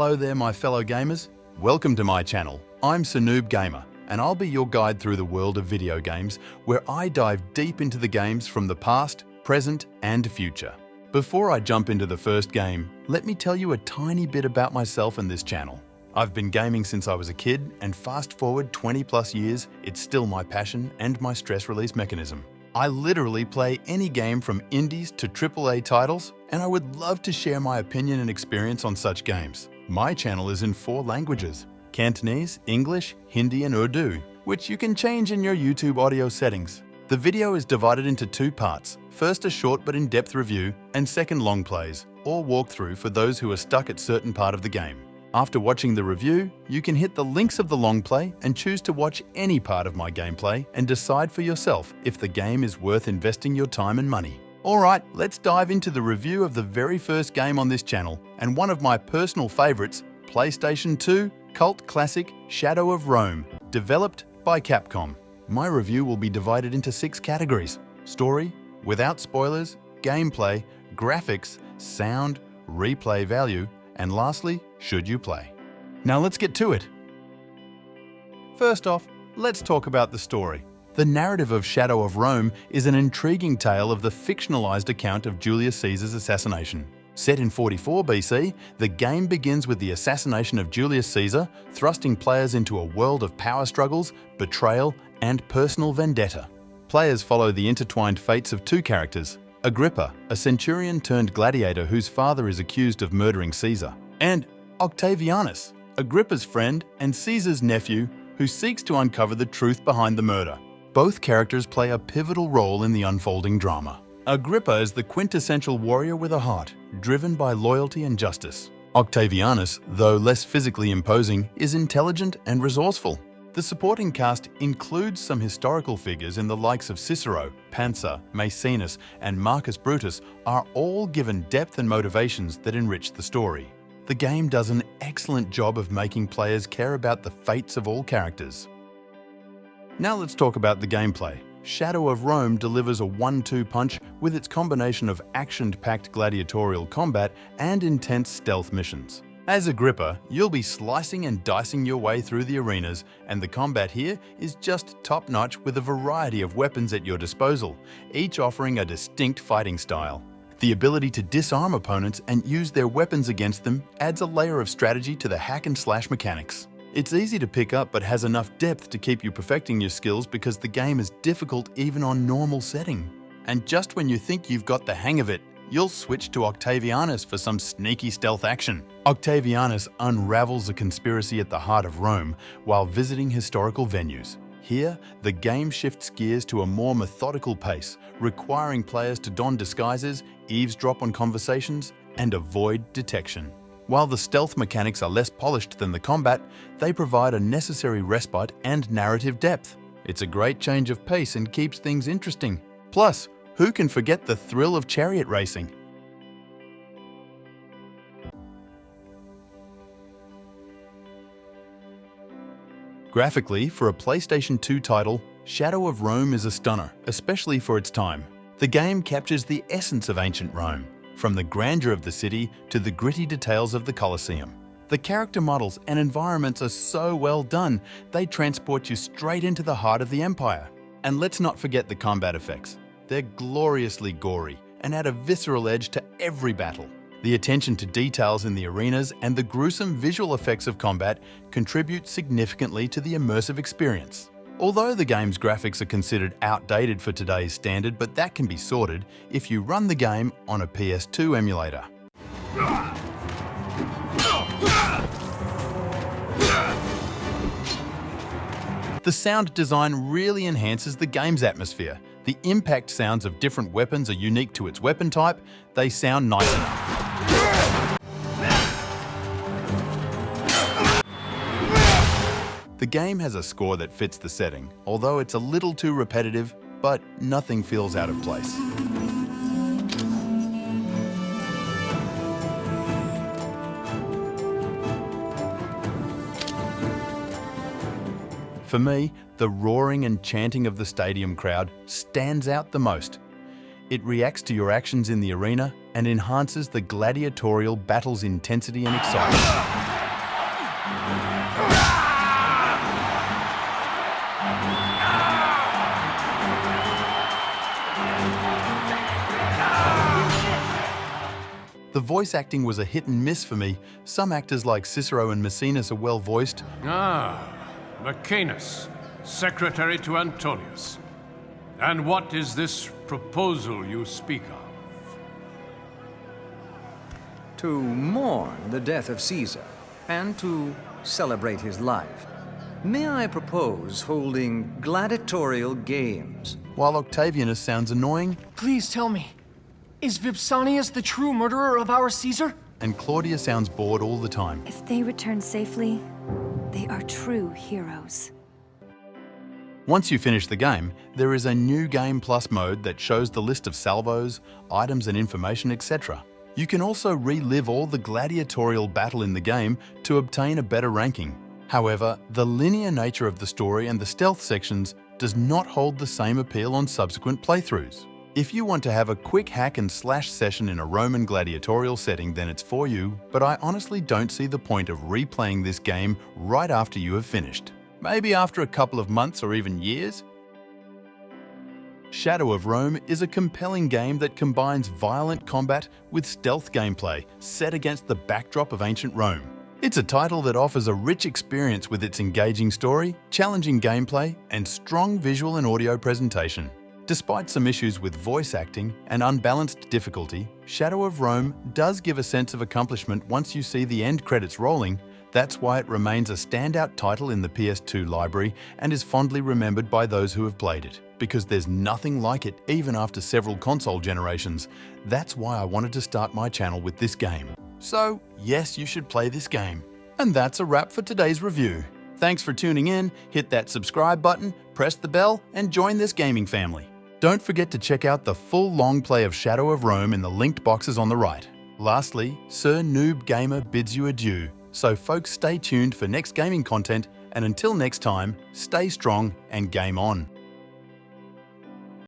Hello there, my fellow gamers. Welcome to my channel. I'm Nub-Gamer, and I'll be your guide through the world of video games, where I dive deep into the games from the past, present, and future. Before I jump into the first game, let me tell you a tiny bit about myself and this channel. I've been gaming since I was a kid, and fast forward 20 plus years, it's still my passion and my stress release mechanism. I literally play any game from indies to AAA titles, and I would love to share my opinion and experience on such games. My channel is in 4 languages: Cantonese, English, Hindi, and Urdu, which you can change in your YouTube audio settings. The video is divided into 2 parts. First, a short but in-depth review, and second, long plays, or walkthrough for those who are stuck at certain part of the game. After watching the review, you can hit the links of the long play and choose to watch any part of my gameplay and decide for yourself if the game is worth investing your time and money. Alright, let's dive into the review of the very first game on this channel, and one of my personal favourites, PlayStation 2 cult classic Shadow of Rome, developed by Capcom. My review will be divided into 6 categories: story, without spoilers, gameplay, graphics, sound, replay value, and lastly, should you play. Now let's get to it. First off, let's talk about the story. The narrative of Shadow of Rome is an intriguing tale of the fictionalized account of Julius Caesar's assassination. Set in 44 BC, the game begins with the assassination of Julius Caesar, thrusting players into a world of power struggles, betrayal, and personal vendetta. Players follow the intertwined fates of 2 characters: Agrippa, a centurion turned gladiator whose father is accused of murdering Caesar, and Octavianus, Agrippa's friend and Caesar's nephew who seeks to uncover the truth behind the murder. Both characters play a pivotal role in the unfolding drama. Agrippa is the quintessential warrior with a heart, driven by loyalty and justice. Octavianus, though less physically imposing, is intelligent and resourceful. The supporting cast includes some historical figures in the likes of Cicero, Pansa, Maecenas, and Marcus Brutus are all given depth and motivations that enrich the story. The game does an excellent job of making players care about the fates of all characters. Now let's talk about the gameplay. Shadow of Rome delivers a 1-2 punch with its combination of action-packed gladiatorial combat and intense stealth missions. As Agrippa, you'll be slicing and dicing your way through the arenas, and the combat here is just top-notch with a variety of weapons at your disposal, each offering a distinct fighting style. The ability to disarm opponents and use their weapons against them adds a layer of strategy to the hack-and-slash mechanics. It's easy to pick up but has enough depth to keep you perfecting your skills because the game is difficult even on normal setting. And just when you think you've got the hang of it, you'll switch to Octavianus for some sneaky stealth action. Octavianus unravels a conspiracy at the heart of Rome while visiting historical venues. Here, the game shifts gears to a more methodical pace, requiring players to don disguises, eavesdrop on conversations, and avoid detection. While the stealth mechanics are less polished than the combat, they provide a necessary respite and narrative depth. It's a great change of pace and keeps things interesting. Plus, who can forget the thrill of chariot racing? Graphically, for a PlayStation 2 title, Shadow of Rome is a stunner, especially for its time. The game captures the essence of ancient Rome, from the grandeur of the city to the gritty details of the Colosseum. The character models and environments are so well done, they transport you straight into the heart of the Empire. And let's not forget the combat effects. They're gloriously gory and add a visceral edge to every battle. The attention to details in the arenas and the gruesome visual effects of combat contribute significantly to the immersive experience. Although the game's graphics are considered outdated for today's standard, but that can be sorted if you run the game on a PS2 emulator. The sound design really enhances the game's atmosphere. The impact sounds of different weapons are unique to its weapon type. They sound nice enough. The game has a score that fits the setting, although it's a little too repetitive, but nothing feels out of place. For me, the roaring and chanting of the stadium crowd stands out the most. It reacts to your actions in the arena and enhances the gladiatorial battle's intensity and excitement. The voice acting was a hit and miss for me. Some actors like Cicero and Maecenas are well voiced. Ah, Maecenas, secretary to Antonius. And what is this proposal you speak of? To mourn the death of Caesar, and to celebrate his life, may I propose holding gladiatorial games? While Octavianus sounds annoying, Please tell me, is Vipsanius the true murderer of our Caesar? and Claudia sounds bored all the time. If they return safely, they are true heroes. Once you finish the game, there is a new Game Plus mode that shows the list of salvos, items and information, etc. You can also relive all the gladiatorial battle in the game to obtain a better ranking. However, the linear nature of the story and the stealth sections does not hold the same appeal on subsequent playthroughs. If you want to have a quick hack and slash session in a Roman gladiatorial setting, then it's for you, but I honestly don't see the point of replaying this game right after you have finished. Maybe after a couple of months or even years? Shadow of Rome is a compelling game that combines violent combat with stealth gameplay set against the backdrop of ancient Rome. It's a title that offers a rich experience with its engaging story, challenging gameplay, and strong visual and audio presentation. Despite some issues with voice acting and unbalanced difficulty, Shadow of Rome does give a sense of accomplishment once you see the end credits rolling. That's why it remains a standout title in the PS2 library and is fondly remembered by those who have played it, because there's nothing like it even after several console generations. That's why I wanted to start my channel with this game. So, yes, you should play this game. And that's a wrap for today's review. Thanks for tuning in, hit that subscribe button, press the bell, and join this gaming family. Don't forget to check out the full long play of Shadow of Rome in the linked boxes on the right. Lastly, Sir Nub-Gamer bids you adieu, so folks stay tuned for next gaming content, and until next time, stay strong and game on.